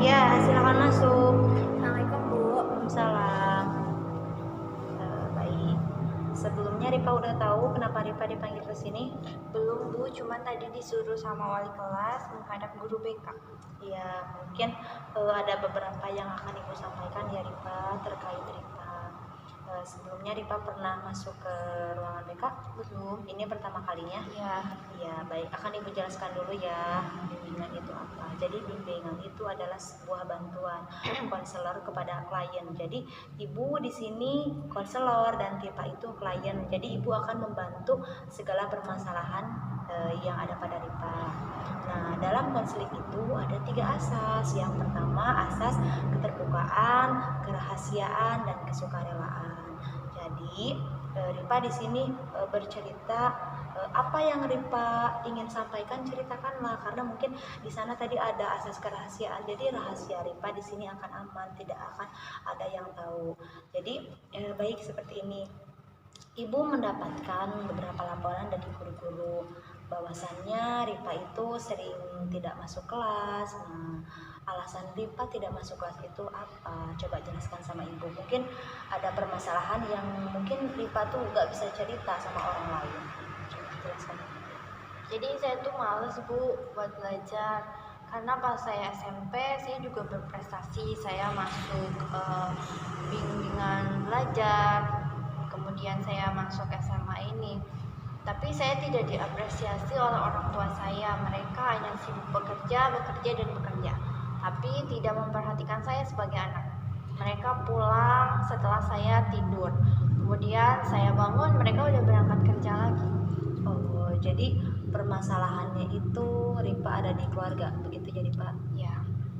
Ya, silakan masuk. Assalamualaikum Bu. Waalaikumsalam. Baik. Sebelumnya Ripa udah tahu kenapa Ripa dipanggil ke sini? Belum Bu, cuman tadi disuruh sama wali kelas menghadap guru BK. Ya, mungkin ada beberapa yang akan Ibu sampaikan ya Ripa terkait Ripa. Sebelumnya Ripa pernah masuk ke ruangan BK? Belum. Ini pertama kalinya? Iya. Ya, baik. Akan Ibu jelaskan dulu ya, bimbingan itu apa. Jadi bimbingan itu adalah sebuah bantuan konselor kepada klien. Jadi Ibu di sini konselor dan Ripa itu klien. Jadi Ibu akan membantu segala permasalahan yang ada pada Ripa. Nah, dalam konseling itu ada 3 asas. Yang pertama asas keterbukaan, kerahasiaan, dan kesukarelaan. Jadi Ripa di sini bercerita apa yang Ripa ingin sampaikan, ceritakanlah, karena mungkin di sana tadi ada asas kerahasiaan. Jadi rahasia Ripa di sini akan aman, tidak akan ada yang tahu. Jadi baik seperti ini. Ibu mendapatkan beberapa laporan dari guru-guru bahwasannya Ripa itu sering tidak masuk kelas. Nah, alasan Ripa tidak masuk kelas itu apa? Coba jelaskan sama Ibu. Mungkin ada permasalahan yang mungkin Ripa tuh nggak bisa cerita sama orang lain. Coba jelaskan. Jadi saya tuh males Bu buat belajar. Karena pas saya SMP saya juga berprestasi. Saya masuk bimbingan belajar. Kemudian saya masuk SMA ini. Tapi saya tidak diapresiasi oleh orang tua saya. Mereka hanya sibuk bekerja, dan bekerja. Tapi tidak memperhatikan saya sebagai anak. Mereka pulang setelah saya tidur. Kemudian saya bangun, mereka udah berangkat kerja lagi. Oh, jadi permasalahannya itu Ripa ada di keluarga, begitu ya Ripa? Ya.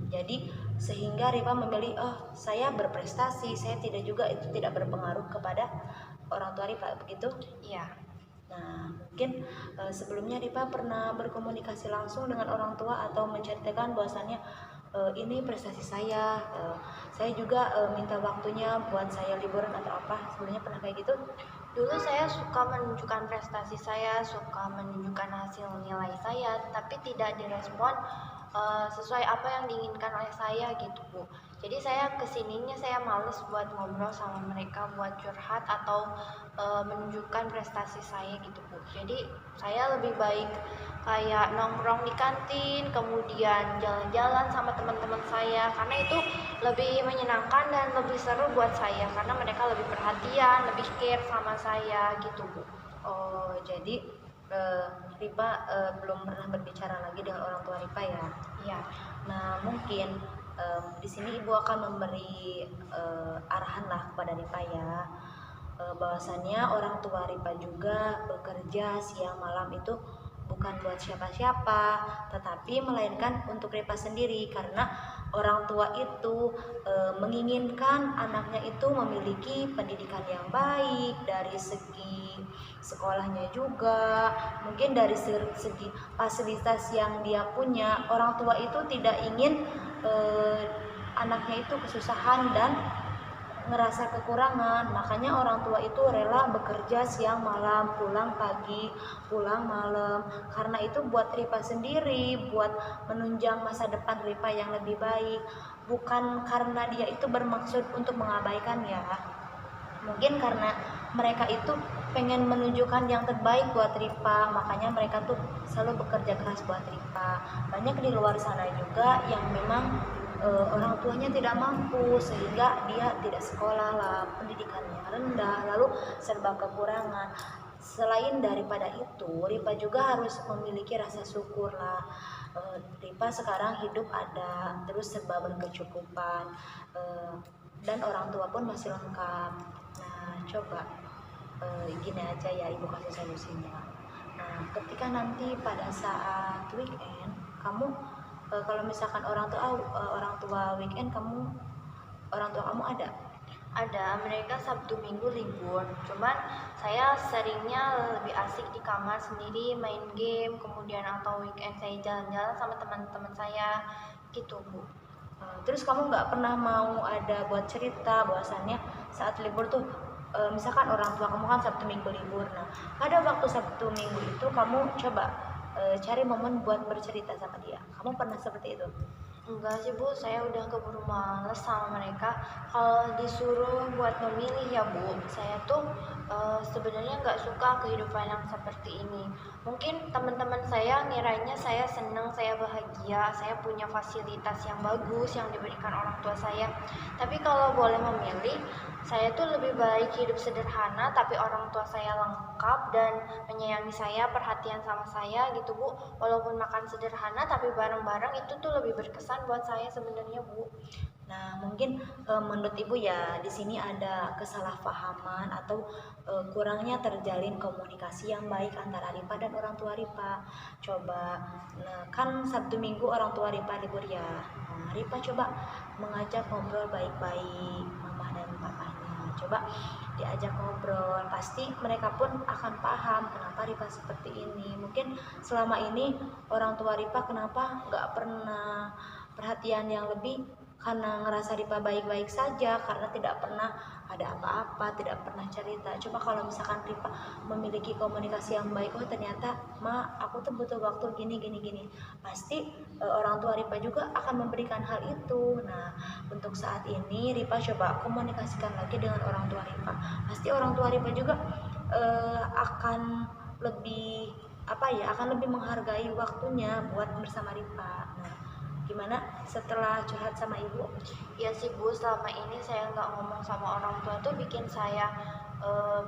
Jadi sehingga Ripa memilih, saya berprestasi, saya tidak juga, itu tidak berpengaruh kepada orang tua Ripa, begitu? Iya. Nah, mungkin sebelumnya Ripa pernah berkomunikasi langsung dengan orang tua atau menceritakan bahwasannya ini prestasi saya juga minta waktunya buat saya liburan atau apa. Sebelumnya pernah kayak gitu? Dulu saya suka menunjukkan prestasi saya, suka menunjukkan hasil nilai saya, tapi tidak direspon sesuai apa yang diinginkan oleh saya gitu Bu. Jadi saya kesininya saya males buat ngobrol sama mereka, buat curhat atau menunjukkan prestasi saya gitu Bu. Jadi saya lebih baik kayak nongkrong di kantin, kemudian jalan-jalan sama teman-teman saya, karena itu lebih menyenangkan dan lebih seru buat saya, karena mereka lebih perhatian, lebih care sama saya gitu Bu. Oh, jadi Ripa belum pernah berbicara lagi dengan orang tua Ripa ya? Iya. Nah, mungkin di sini Ibu akan memberi arahan lah kepada Ripa ya, bahwasannya orang tua Ripa juga bekerja siang malam itu bukan buat siapa-siapa, tetapi melainkan untuk Ripa sendiri, karena orang tua itu menginginkan anaknya itu memiliki pendidikan yang baik dari segi sekolahnya juga, mungkin dari segi fasilitas yang dia punya. Orang tua itu tidak ingin anaknya itu kesusahan dan ngerasa kekurangan, makanya orang tua itu rela bekerja siang malam, pulang pagi, pulang malam, karena itu buat Ripa sendiri, buat menunjang masa depan Ripa yang lebih baik, bukan karena dia itu bermaksud untuk mengabaikan ya. Mungkin karena mereka itu pengen menunjukkan yang terbaik buat Ripa, makanya mereka tuh selalu bekerja keras buat Ripa. Banyak di luar sana juga yang memang orang tuanya tidak mampu, sehingga dia tidak sekolah lah, pendidikannya rendah, lalu serba kekurangan. Selain daripada itu, Ripa juga harus memiliki rasa syukur lah. Ripa sekarang hidup ada, terus serba berkecukupan, dan orang tua pun masih lengkap. Nah, coba gini aja ya, Ibu kasih solusinya. Nah, ketika nanti pada saat weekend, kamu kalau misalkan orang tua weekend, orang tua kamu Ada, mereka Sabtu Minggu libur. Cuman saya seringnya lebih asik di kamar sendiri main game, kemudian atau weekend saya jalan-jalan sama teman-teman saya gitu Bu. Terus kamu nggak pernah mau ada buat cerita bahwasannya saat libur tuh, misalkan orang tua kamu kan Sabtu Minggu libur, nah pada waktu Sabtu Minggu itu kamu coba cari momen buat bercerita sama dia. Kamu pernah seperti itu? Enggak sih Bu, saya udah keburu males sama mereka. Kalau disuruh buat memilih ya Bu, saya tuh sebenarnya nggak suka kehidupan yang seperti ini. Mungkin teman-teman saya ngiranya saya senang, saya bahagia, saya punya fasilitas yang bagus yang diberikan orang tua saya. Tapi kalau boleh memilih, saya tuh lebih baik hidup sederhana tapi orang tua saya lengkap dan menyayangi saya, perhatian sama saya gitu Bu. Walaupun makan sederhana tapi bareng-bareng itu tuh lebih berkesan buat saya sebenarnya Bu. Nah, mungkin menurut Ibu ya di sini ada kesalahpahaman atau kurangnya terjalin komunikasi yang baik antara Ripa dan orang tua Ripa. Coba, nah, kan Sabtu Minggu orang tua Ripa libur ya. Nah, Ripa coba mengajak ngobrol baik-baik mama dan papanya. Coba diajak ngobrol, pasti mereka pun akan paham kenapa Ripa seperti ini. Mungkin selama ini orang tua Ripa kenapa nggak pernah perhatian yang lebih, karena ngerasa Ripa baik-baik saja, karena tidak pernah ada apa-apa, tidak pernah cerita. Coba kalau misalkan Ripa memiliki komunikasi yang baik, oh ternyata ma aku tuh butuh waktu gini gini gini, pasti orang tua Ripa juga akan memberikan hal itu. Nah, untuk saat ini Ripa coba komunikasikan lagi dengan orang tua Ripa, pasti orang tua Ripa juga akan lebih apa ya, akan lebih menghargai waktunya buat bersama Ripa. Nah, gimana setelah curhat sama ibu? Ya sih Bu, selama ini saya nggak ngomong sama orang tua tuh bikin saya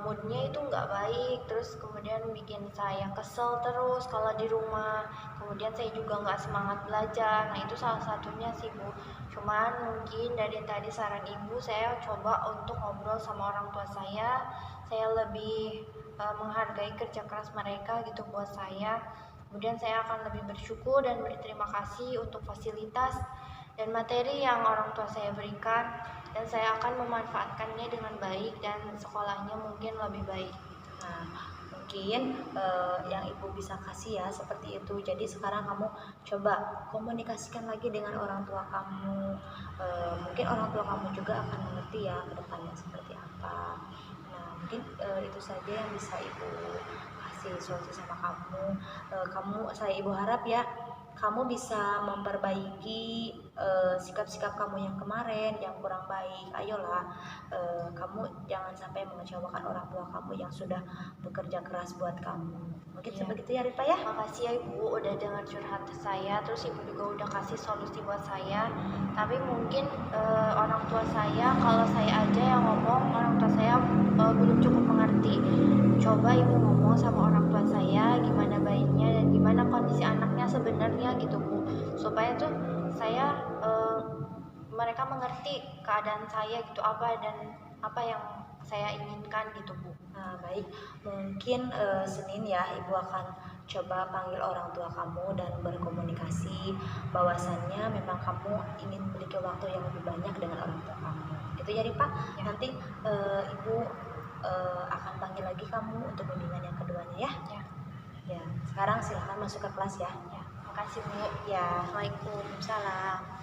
moodnya itu nggak baik, terus kemudian bikin saya kesel terus kalau di rumah, kemudian saya juga nggak semangat belajar. Nah itu salah satunya sih Bu. Cuman mungkin dari tadi saran Ibu saya coba untuk ngobrol sama orang tua saya lebih menghargai kerja keras mereka gitu buat saya. Kemudian saya akan lebih bersyukur dan berterima kasih untuk fasilitas dan materi yang orang tua saya berikan, dan saya akan memanfaatkannya dengan baik dan sekolahnya mungkin lebih baik. Nah, mungkin yang ibu bisa kasih ya seperti itu. Jadi sekarang kamu coba komunikasikan lagi dengan orang tua kamu. Mungkin orang tua kamu juga akan mengerti ya ke depannya seperti apa. Nah, mungkin itu saja yang bisa ibu kasih solusi sama kamu. Saya ibu harap ya kamu bisa memperbaiki sikap-sikap kamu yang kemarin yang kurang baik. Ayolah, kamu jangan sampai mengecewakan orang tua kamu yang sudah bekerja keras buat kamu. Mungkin Iya. sebegitu ya Ripa ya. Makasih ya Ibu udah dengar curhat saya, terus Ibu juga udah kasih solusi buat saya. Tapi mungkin orang tua saya, kalau saya aja yang ngomong, orang tua saya belum cukup mengerti. Coba Ibu ngomong sama orang tua saya gimana baiknya dan gimana kondisi anaknya sebenarnya gitu Bu, supaya tuh saya mereka mengerti keadaan saya gitu, apa dan apa yang saya inginkan gitu Bu. Nah, baik, mungkin Senin ya ibu akan coba panggil orang tua kamu dan berkomunikasi bahwasannya memang kamu ingin memiliki waktu yang lebih banyak dengan orang tua kamu. Itu ya Ripa. Ya. Nanti ibu akan panggil lagi kamu untuk bimbingan yang keduanya ya. Ya. Ya, sekarang silahkan masuk ke kelas ya. Ya, makasih Bu. Ya. Assalamualaikum. Salam.